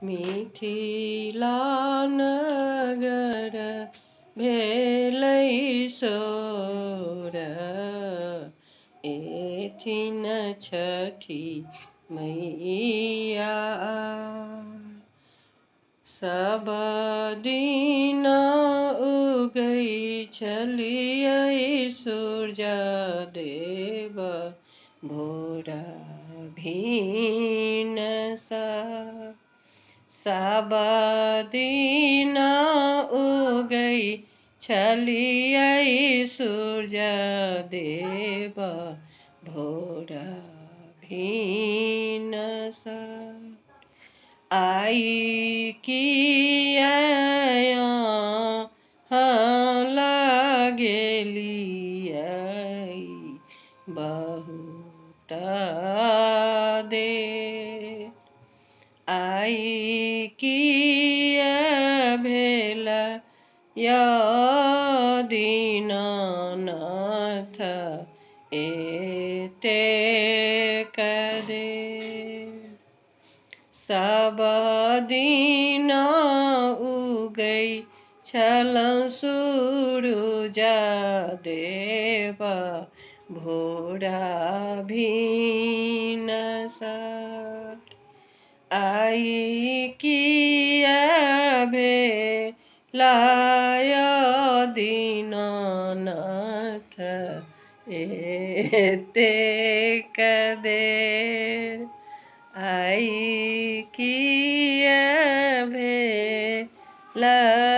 मिथिला नगर भेलै सोर, एथिन छठी मैया। सब दिन उगै छलियै सूर्य देव, भोरा भिनसा। सब दिन उगै छलियै सूर्य देव, भोरा भिनसा। आई किया लगेलियै बहुत देर। आई किया भेल दीनानाथ एतेक देर। सब दिन उगै छलहुँ सूरुज देव, भोरा भिनसा। आई किया भेलाय दीनानाथ एतेक देर। आई किया भेलाय